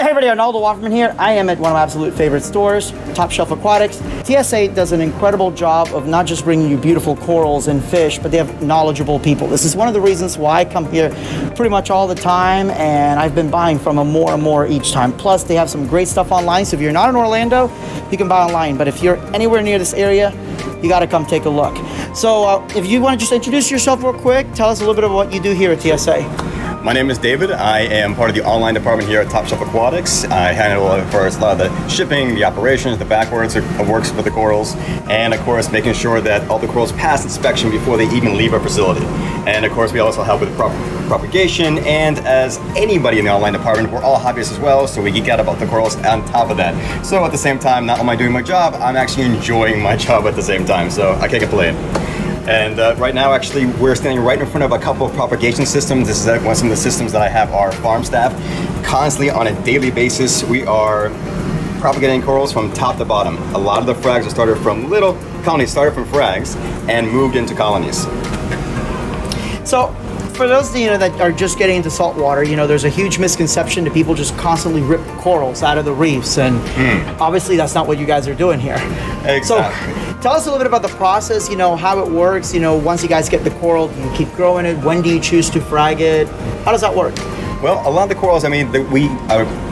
Hey everybody, Arnaldo Waterman here. I am at one of my absolute favorite stores, Top Shelf Aquatics. TSA does an incredible job of not just bringing you beautiful corals and fish, but they have knowledgeable people. This is one of the reasons why I come here pretty much all the time, and I've been buying from them more and more each time. Plus, they have some great stuff online, so if you're not in Orlando, you can buy online. But if you're anywhere near this area, you gotta come take a look. So if you wanna just introduce yourself real quick, tell us a little bit of what you do here at TSA. My name is David. I am part of the online department here at Top Shelf Aquatics. I handle, of course, a lot of the shipping, the operations, the backwards of works for the corals, and of course making sure that all the corals pass inspection before they even leave our facility. And of course we also help with propagation, and as anybody in the online department, we're all hobbyists as well, so we geek out about the corals on top of that. So at the same time, not only am I doing my job, I'm actually enjoying my job at the same time, so I can't complain. And right now, actually, we're standing right in front of a couple of propagation systems. This is some of the systems that I have our farm staff constantly on a daily basis. We are propagating corals from top to bottom. A lot of the frags are started from little colonies, started from frags and moved into colonies. So, for those that are just getting into saltwater, there's a huge misconception that people just constantly rip corals out of the reefs, and obviously that's not what you guys are doing here. Exactly. So, tell us a little bit about the process, how it works, once you guys get the coral, do you keep growing it? When do you choose to frag it? How does that work? Well, a lot of the corals, that we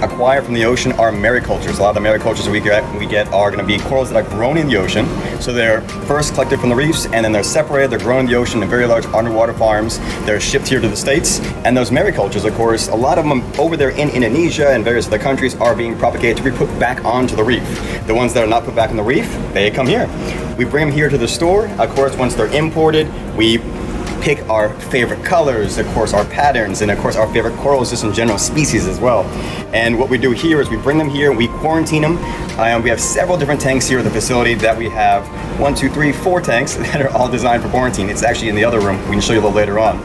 acquire from the ocean are maricultures. A lot of the maricultures we get are going to be corals that are grown in the ocean. So they're first collected from the reefs, and then they're separated. They're grown in the ocean in very large underwater farms. They're shipped here to the States. And those maricultures, of course, a lot of them over there in Indonesia and various other countries are being propagated to be put back onto the reef. The ones that are not put back on the reef, they come here. We bring them here to the store. Of course, once they're imported, we pick our favorite colors, of course our patterns, and of course our favorite corals, just in general species as well. And what we do here is we bring them here, we quarantine them. We have several different tanks here at the facility that we have 4 tanks that are all designed for quarantine. It's actually in the other room. We can show you a little later on.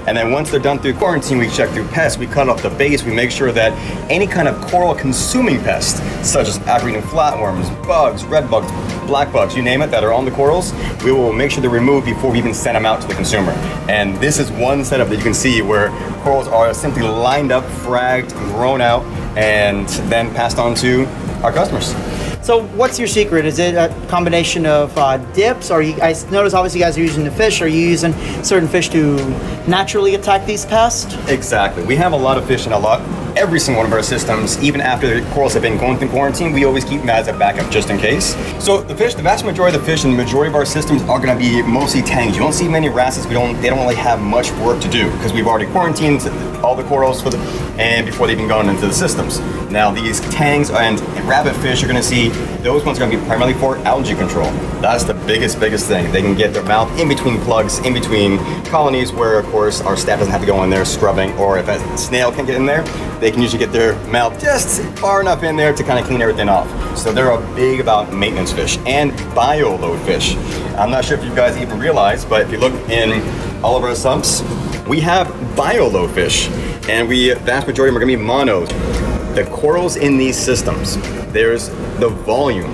And then once they're done through quarantine, we check through pests, we cut off the base, we make sure that any kind of coral consuming pests, such as African flatworms, bugs, red bugs, black bugs, you name it, that are on the corals, we will make sure they're removed before we even send them out to the consumer. And this is one setup that you can see where corals are simply lined up, fragged, grown out, and then passed on to our customers. So what's your secret? Is it a combination of dips? I notice obviously you guys are using the fish. Are you using certain fish to naturally attack these pests? Exactly. We have a lot of fish in every single one of our systems. Even after the corals have been going through quarantine, we always keep them as a backup just in case. So the vast majority of the fish in the majority of our systems are going to be mostly tangs. You don't see many wrasses. They don't really have much work to do because we've already quarantined all the corals and before they've even gone into the systems. Now these tangs and rabbit fish, you're going to see those ones are going to be primarily for algae control. That's the biggest thing. They can get their mouth in between plugs, in between colonies, where of course our staff doesn't have to go in there scrubbing, or if a snail can get in there, they can usually get their mouth just far enough in there to kind of clean everything off. So they're big about maintenance fish and bioload fish. I'm not sure if you guys even realize, but if you look in all of our sumps, we have bioload fish, and vast majority of them are going to be monos. The corals in these systems, there's the volume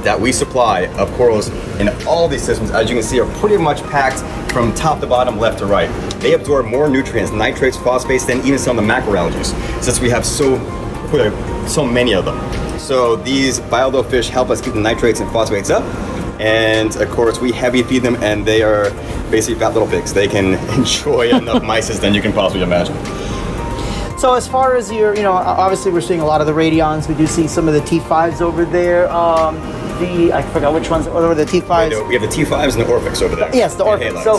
that we supply of corals in all these systems, as you can see, are pretty much packed from top to bottom, left to right. They absorb more nutrients, nitrates, phosphates, than even some of the macroalgae, since we have so many of them. So these bioload fish help us keep the nitrates and phosphates up, and of course we heavy feed them, and they are basically fat little pigs. They can enjoy enough mysis than you can possibly imagine. So as far as your, obviously we're seeing a lot of the radions. We do see some of the T5s over there. I forgot which ones over the T5s. We have the T5s and the Orphics over there. Yes, the Orphics. So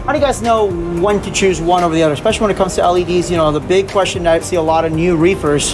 how do you guys know when to choose one over the other, especially when it comes to LEDs? The big question that I see a lot of new reefers,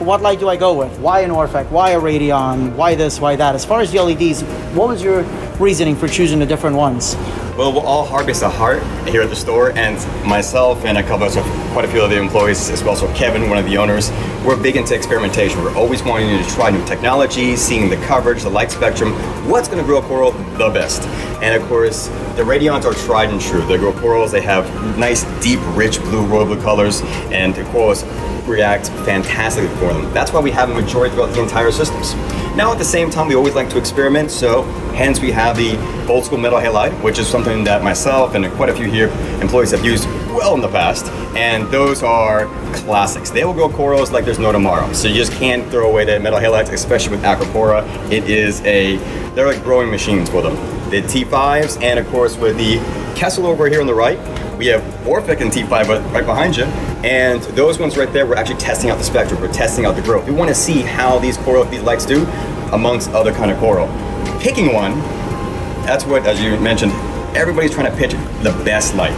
what light do I go with? Why an Orphic? Why a radion? Why this? Why that? As far as the LEDs, what was your reasoning for choosing the different ones? Well, we're all harvest at heart here at the store, and myself and a couple of quite a few of the employees, as well as Kevin, one of the owners, we're big into experimentation. We're always wanting to try new technology, seeing the coverage, the light spectrum, what's going to grow a coral the best. And of course, the radions are tried and true. They grow corals, they have nice, deep, rich blue, royal blue colors, and the corals react fantastically for them. That's why we have a majority throughout the entire systems. Now at the same time, we always like to experiment, so hence we have the old school metal halide, which is something that myself and quite a few here employees have used well in the past, and those are classics. They will grow corals like there's no tomorrow, so you just can't throw away the metal halides, especially with Acropora. They're like growing machines for them. The T5s, and of course with the Kessel over here on the right, we have Orphic and T5 right behind you, and those ones right there, we're actually testing out the spectrum, we're testing out the growth. We want to see how these lights do amongst other kind of coral. Picking one, that's what, as you mentioned, everybody's trying to pitch the best light.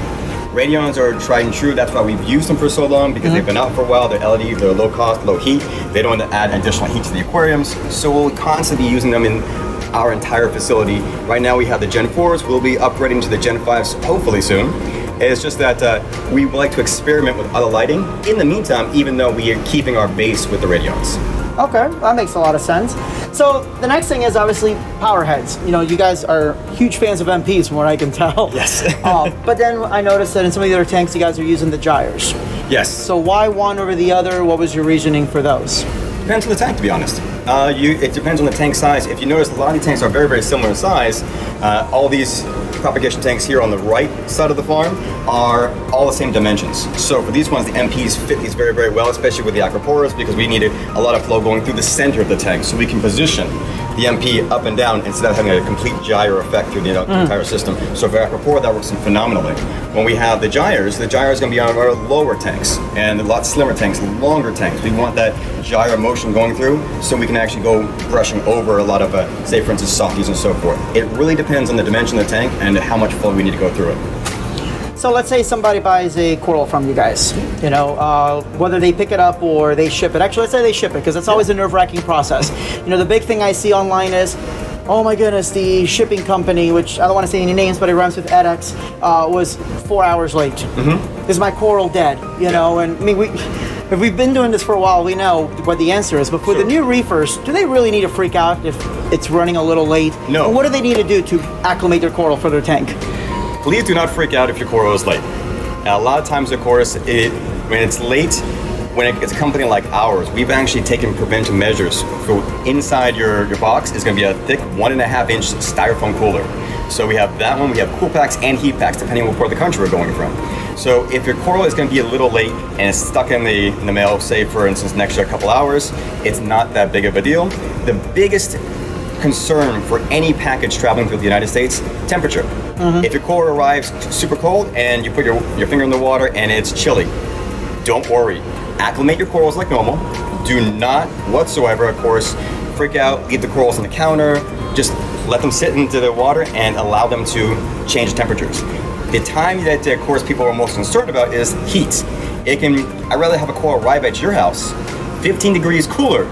Radions are tried and true, that's why we've used them for so long, because they've been out for a while. They're LED, they're low cost, low heat, they don't add additional heat to the aquariums, so we'll constantly be using them in our entire facility. Right now we have the Gen 4s, we'll be upgrading to the Gen 5s hopefully soon. It's just that we like to experiment with other lighting in the meantime, even though we are keeping our base with the radions. Okay, that makes a lot of sense. So the next thing is obviously power heads. You know, you guys are huge fans of MPs from what I can tell. Yes. But then I noticed that in some of the other tanks, you guys are using the gyres. Yes. So why one over the other? What was your reasoning for those? Depends on the tank, to be honest. It depends on the tank size. If you notice, a lot of these tanks are very, very similar in size. All these propagation tanks here on the right side of the farm are all the same dimensions. So for these ones, the MPs fit these very, very well, especially with the Acroporas, because we needed a lot of flow going through the center of the tank, so we can position the MP up and down instead of having a complete gyre effect through the entire system. So for Acropora, that works phenomenally. When we have the gyre is going to be on our lower tanks, and a lot slimmer tanks, longer tanks. We want that gyre motion going through, so we can actually go brushing over a lot of, say for instance, softies and so forth. It really depends on the dimension of the tank and how much flow we need to go through it. So let's say somebody buys a coral from you guys, you know, whether they pick it up or they ship it. Actually, let's say they ship it, because it's always a nerve-wracking process. You know, the big thing I see online is, oh my goodness, the shipping company, which I don't want to say any names, but it runs with edX, was 4 hours late. Is my coral dead? You know, and I mean, if we've been doing this for a while, we know what the answer is. But for the new reefers, do they really need to freak out if it's running a little late? No. Or what do they need to do to acclimate their coral for their tank? Please do not freak out if your coral is late. A lot of times, of course, when it's late, when it's a company like ours, we've actually taken preventive measures. For inside your box is going to be a thick 1.5-inch styrofoam cooler. So we have that one, we have cool packs and heat packs, depending on what part of the country we're going from. So if your coral is going to be a little late and it's stuck in the mail, say for instance next to a couple hours, it's not that big of a deal. The biggest concern for any package traveling through the United States, temperature. If your coral arrives super cold and you put your finger in the water and it's chilly, don't worry. Acclimate your corals like normal. Do not whatsoever, of course, freak out, leave the corals on the counter. Just let them sit into the water and allow them to change temperatures. The time that, of course, people are most concerned about is heat. I'd rather have a coral arrive at your house 15 degrees cooler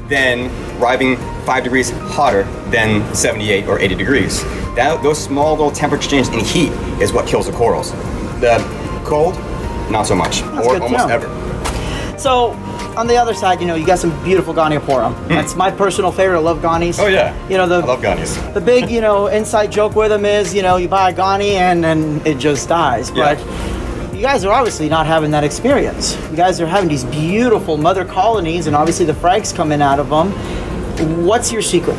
than arriving 5 degrees hotter than 78 or 80 degrees. Those small little temperature changes in heat is what kills the corals. The cold, not so much, or almost ever. So, on the other side, you know, you got some beautiful Goniopora. That's my personal favorite. I love Ganis. Oh yeah, you know, I love Ganis. The big, you know, inside joke with them is, you know, you buy a Gani and then it just dies. Yeah. But you guys are obviously not having that experience. You guys are having these beautiful mother colonies, and obviously the frags coming out of them. What's your secret?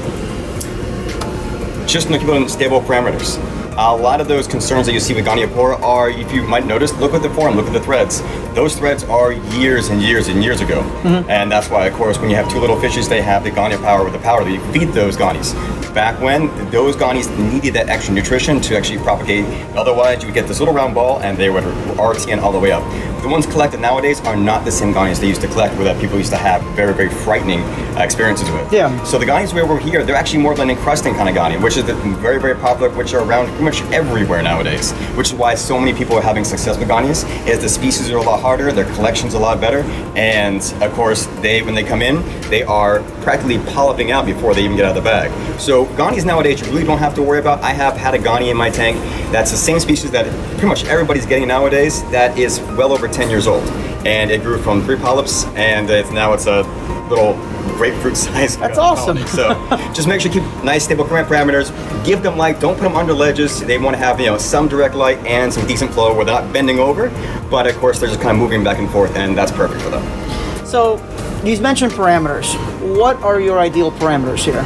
Just keep it on stable parameters. A lot of those concerns that you see with Goniopora are, if you might notice, look at the forum, look at the threads. Those threads are years and years and years ago. And that's why, of course, when you have two little fishes, they have the Goniopower with the power that you feed those Ganis. Back when, those Ganis needed that extra nutrition to actually propagate. Otherwise, you would get this little round ball and they would RTN all the way up. The ones collected nowadays are not the same Ganis they used to collect, or that people used to have very, very frightening experiences with. Yeah. So the Ganis we have over here, they're actually more of an encrusting kind of Gani, which is very, very popular, which are around pretty much everywhere nowadays. Which is why so many people are having success with Ganis, is the species are a lot harder, their collection's a lot better, and of course, when they come in, they are practically polyping out before they even get out of the bag. So Ganis nowadays, you really don't have to worry about. I have had a Gani in my tank that's the same species that pretty much everybody's getting nowadays, that is well over 10 years old. And it grew from 3 polyps, and now it's a little grapefruit size. That's awesome. So just make sure you keep nice stable parameters, give them light, don't put them under ledges. They want to have, you know, some direct light and some decent flow where they're not bending over, but of course they're just kind of moving back and forth, and that's perfect for them. So You mentioned parameters. What are your ideal parameters here?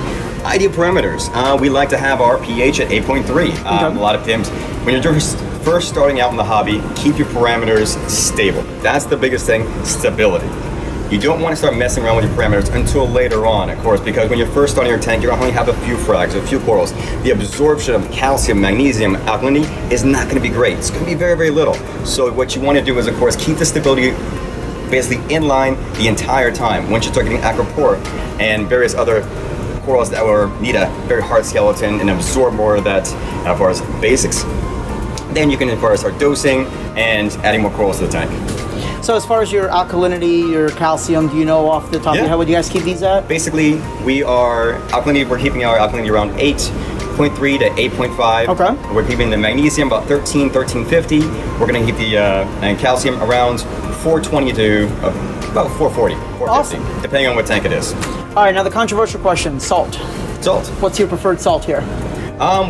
Ideal parameters. We like to have our pH at 8.3. A lot of times, when you're just first starting out in the hobby, keep your parameters stable. That's the biggest thing, stability. You don't want to start messing around with your parameters until later on, of course, because when you're first starting your tank, you're going to only have a few frags, a few corals. The absorption of calcium, magnesium, alkalinity is not going to be great. It's going to be very, very little. So what you want to do is, of course, keep the stability basically in line the entire time. Once you start getting acropora and various other corals that need a very hard skeleton and absorb more of that as far as basics, then you can of course start dosing and adding more corals to the tank. So as far as your alkalinity, your calcium, do you know off the top of your head what you guys keep these at? Basically, we're keeping our alkalinity around 8.3 to 8.5. Okay. We're keeping the magnesium about 1350. We're going to keep the and calcium around 420 to about 440, 450, awesome. Depending on what tank it is. All right, now the controversial question, salt. Salt. What's your preferred salt here?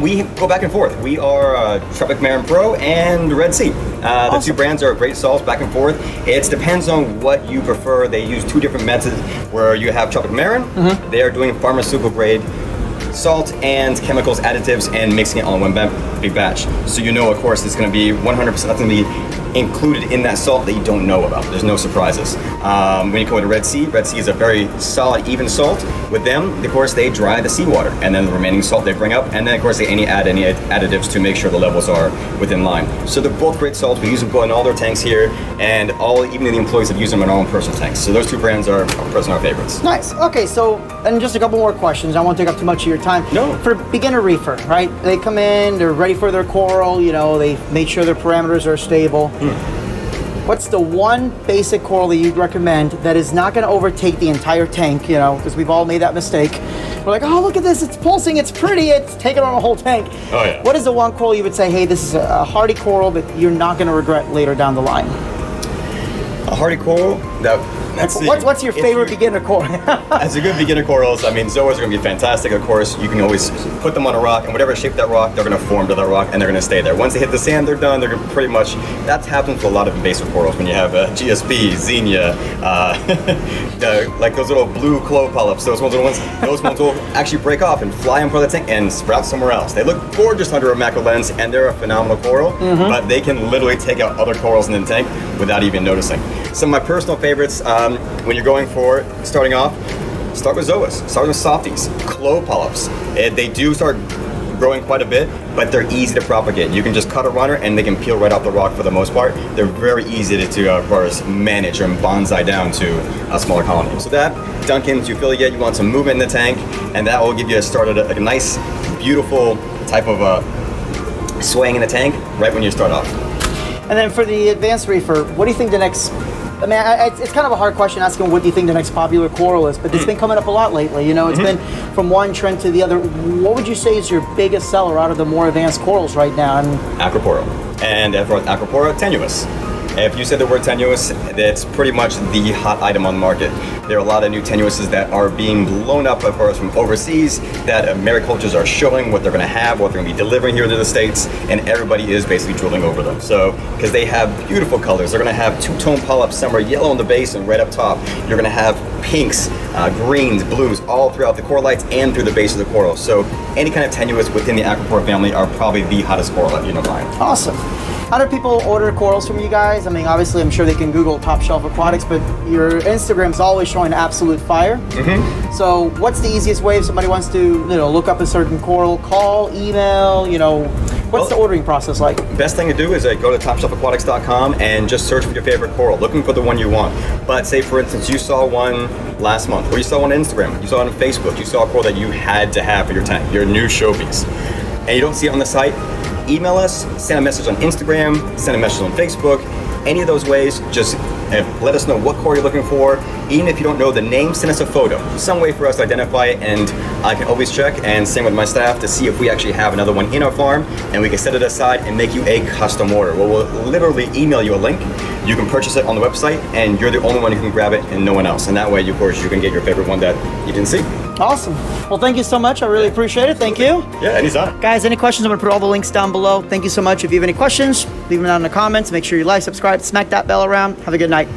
We go back and forth. We are Tropic Marin Pro and Red Sea. The two brands are great salts, back and forth. It depends on what you prefer. They use two different methods where you have Tropic Marin. They are doing pharmaceutical grade salt and chemicals, additives, and mixing it all in one big batch. So you know, of course, it's going to be 100% going to be included in that salt that you don't know about. There's no surprises. When you go to Red Sea is a very solid, even salt. With them, of course, they dry the seawater, and then the remaining salt they bring up, and then of course they add any additives to make sure the levels are within line. So they're both great salts. We use them in all their tanks here, and even the employees have used them in our own personal tanks. So those two brands are our favorites. Nice. Okay, so and just a couple more questions. I won't take up too much of your time. No. For beginner reefer, right? They come in, they're ready for their coral. You know, they made sure their parameters are stable. What's the one basic coral that you'd recommend that is not going to overtake the entire tank, you know, because we've all made that mistake. We're like, oh, look at this, it's pulsing, it's pretty, it's taking on a whole tank. Oh, yeah. What is the one coral you would say, hey, this is a hardy coral that you're not going to regret later down the line? A hardy coral? What's your favorite beginner coral? As a good beginner corals, I mean, Zoas are going to be fantastic. Of course, you can always put them on a rock, and whatever shape that rock, they're going to form to that rock, and they're going to stay there. Once they hit the sand, they're done. They're pretty much, that happens to a lot of invasive corals when you have GSP, Xenia, like those little blue clove polyps. Those ones will actually break off and fly in front of the tank and sprout somewhere else. They look gorgeous under a macro lens, and they're a phenomenal coral, but they can literally take out other corals in the tank without even noticing. Some of my personal favorites, when you're going for starting off, start with Zoas, start with Softies, clove polyps. They do start growing quite a bit, but they're easy to propagate. You can just cut a runner and they can peel right off the rock for the most part. They're very easy to manage and bonsai down to a smaller colony. So that, Duncans, you feel you want some movement in the tank, and that will give you a nice, beautiful type of swaying in the tank right when you start off. And then for the advanced reefer, what do you think the next, I mean, it's kind of a hard question asking what do you think the next popular coral is, but it's been coming up a lot lately. You know, it's been from one trend to the other. What would you say is your biggest seller out of the more advanced corals right now? Acropora. And for Acropora, tenuous. If you said the word tenuous, that's pretty much the hot item on the market. There are a lot of new tenuouses that are being blown up, of course, from overseas, that maricultures are showing what they're going to have, what they're going to be delivering here to the States, and everybody is basically drilling over them. So, because they have beautiful colors, they're going to have two-tone polyps, some are yellow on the base and red up top. You're going to have pinks, greens, blues, all throughout the coralites and through the base of the coral. So, any kind of tenuous within the Acropora family are probably the hottest coral that you're going to find. Awesome. How do people order corals from you guys? I mean, obviously, I'm sure they can Google Top Shelf Aquatics, but your Instagram's always showing absolute fire. So what's the easiest way if somebody wants to, look up a certain coral? Call, email, what's the ordering process like? Best thing to do is go to topshelfaquatics.com and just search for your favorite coral, looking for the one you want. But say, for instance, you saw one last month, or you saw one on Instagram, you saw it on Facebook, you saw a coral that you had to have for your tank, your new showpiece, and you don't see it on the site, email us, send a message on Instagram, send a message on Facebook. Any of those ways, just let us know what coral you're looking for. Even if you don't know the name, send us a photo. Some way for us to identify it, and I can always check, and same with my staff, to see if we actually have another one in our farm, and we can set it aside and make you a custom order. We'll literally email you a link. You can purchase it on the website, and you're the only one who can grab it and no one else. And that way, of course, you can get your favorite one that you didn't see. Awesome. Well, thank you so much. I really appreciate it. Thank you. Yeah, anytime. Guys, any questions? I'm going to put all the links down below. Thank you so much. If you have any questions, leave them down in the comments. Make sure you like, subscribe, smack that bell around. Have a good night.